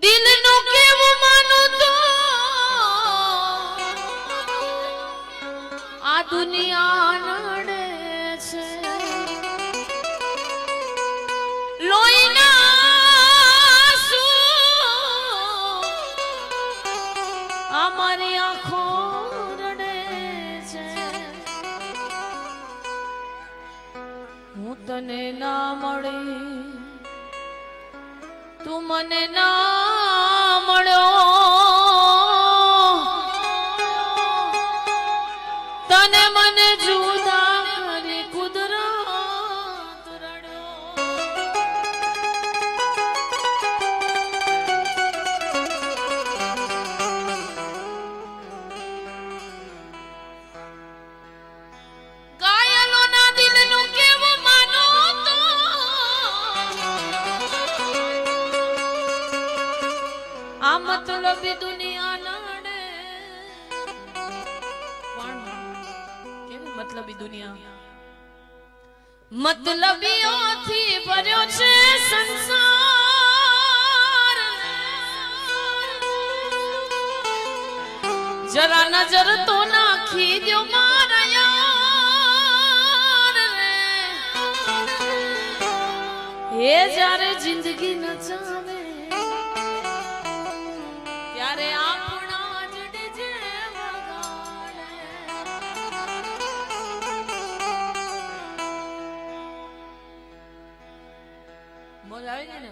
દિલનું કેવું માનું તો આ દુનિયા નડે છે લોહીના આંસુ અમારી આંખો રડે છે હું તને ના મળી તું મને ના મળ્યો તને મને જુદા કરી કુદરત રડ્યો ઘાયલોના દિલનું કેવું માનો તો આ મતલબી દુનિયા નડે પણ કેવી મતલબી દુનિયા મતલબીઓથી ભર્યો છે સંસાર જરા નજર તો નાખી દ્યો મારા યાર રે એ જ્યારે જિંદગી નચાવે ત્યારે આપણા જ ડીજે વગાડે મોજ આવી ગઈ ને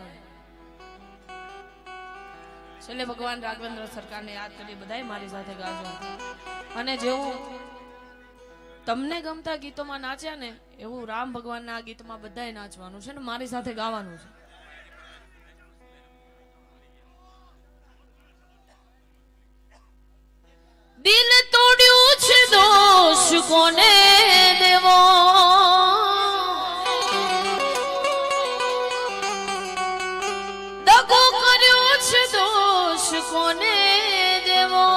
છેલ્લે ભગવાન રાઘવેન્દ્ર સરકારને યાદ કરી બધાય મારી સાથે ગાજો અને જેવું તમને ગમતા ગીતોમાં નાચ્યા ને એવું રામ ભગવાનના ગીતમાં બધાય નાચવાનું છે ને મારી સાથે ગાવાનું છે દિલ તોડ્યું છે દોષ કોને દેવો દગો કર્યો છે દોષ કોને દેવો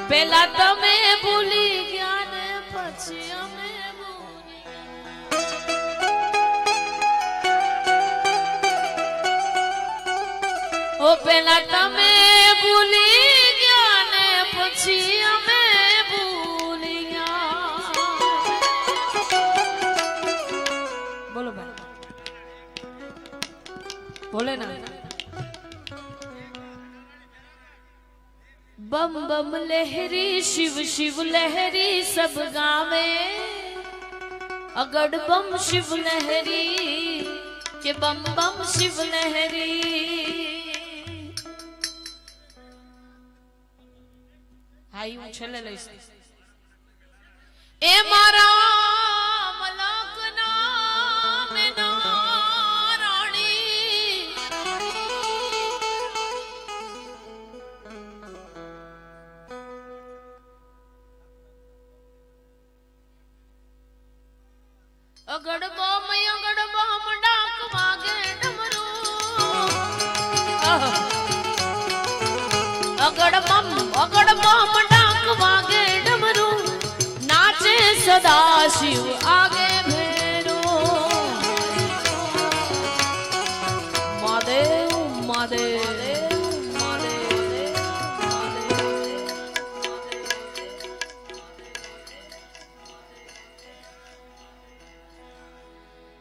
પેલા તમે ભૂલી ગયા ને પછી અમે ઓ પેલા તમે ભૂલી ગયા ને પછી અમે ભૂલી ગયા બોલો ભાઈ બોલે ના बम बम लहरी शिव शिव लहरी सब गावे अगड़ बम शिव लहरी के बम बम शिव लहरी हाई હું છેલ્લે લઈશ એ મારા મલકના મેના રાણી અગડ બમ ડાક વાગે ડમરું અગડ બમ ડાક વાગે ડમરું નાચે સદા શિવ આગે ભેરો મહાદેવ મહાદેવ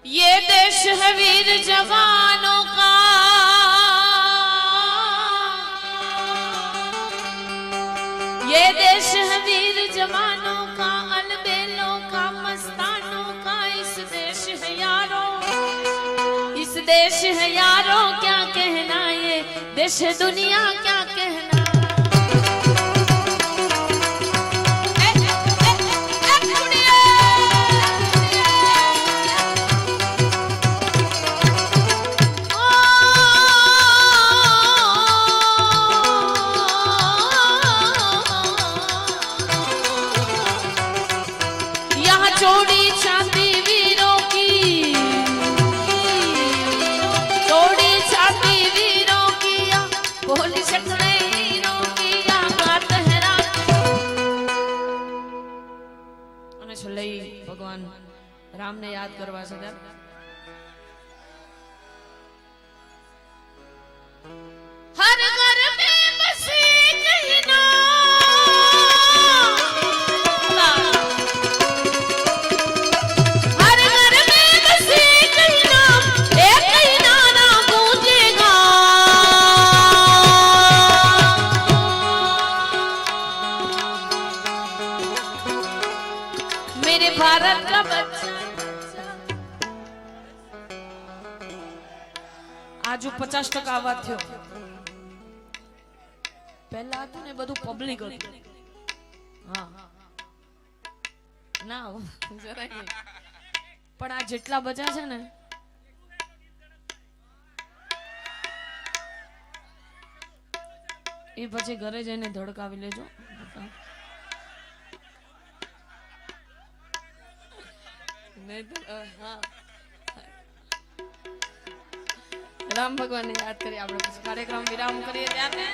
ये देश है वीर जवानों का ये देश है वीर जवानों का अलबेलों का मस्तानों का इस देश है यारों क्या कहना ये देश है दुनिया क्या कहना चोड़ी छाती वीरों की चोड़ी छाती वीरों की बोली सकते हीरों की गात है અને છેલ્લે ભગવાન રામને યાદ કરવા છે આજુ 50% અવાજ થયો. પહેલા હતું ને બધું પબ્લિક હતું. હા ના જરાય નહીં. પણ આ જેટલા બચા છે ને એ પછી ઘરે જઈને ધડકાવી લેજો. રામ ભગવાનને યાદ કરી આપણે પછી કાર્યક્રમ વિરામ કરીએ ત્યારે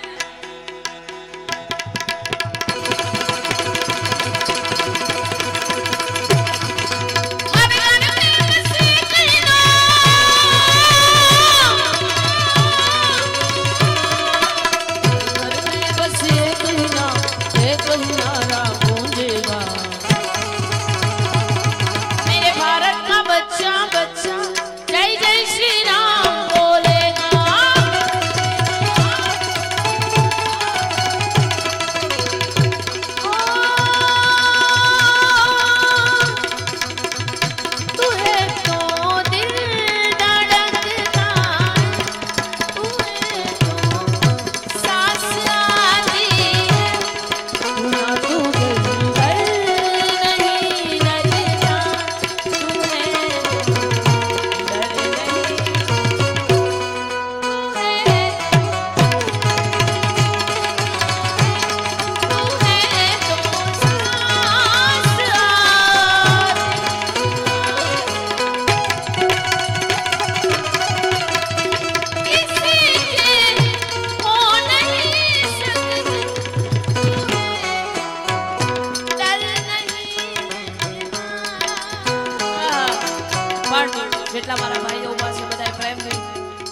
જેટલા મારા ભાઈઓ ઉભા છે બધા પ્રેમથી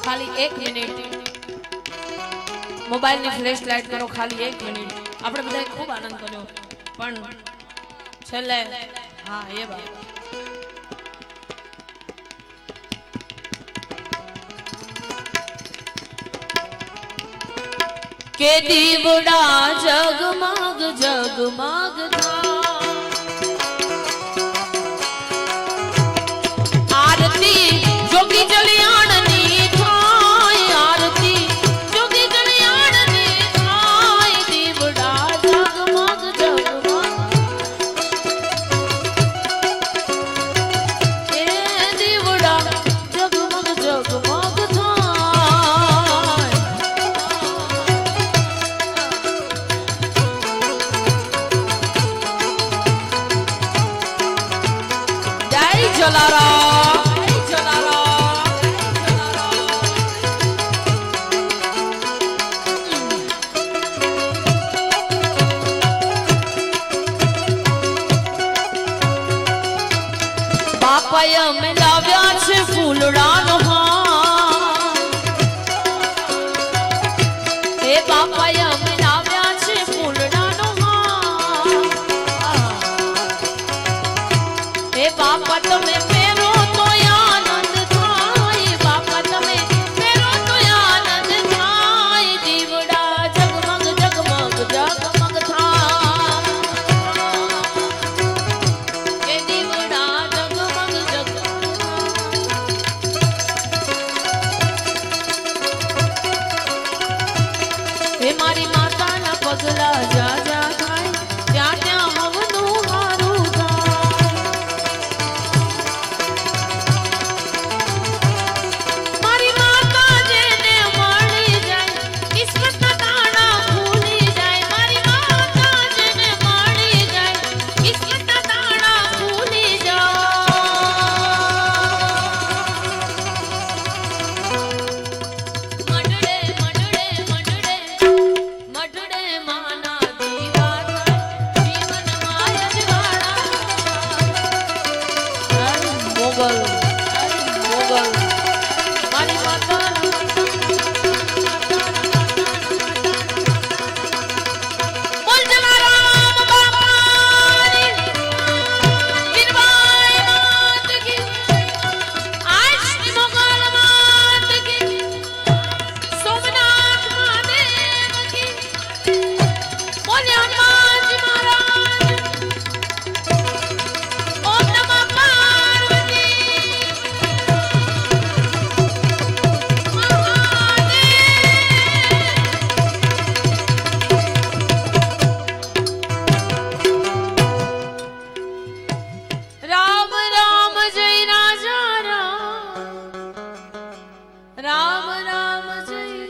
ખાલી 1 મિનિટ મોબાઈલની ફ્લેશ લાઈટ કરો. ખાલી 1 મિનિટ. આપણે બધાએ ખૂબ આનંદ કર્યો પણ છેલ્લે હા એ વાત કે દીવડા જગમગ જગમગ થાય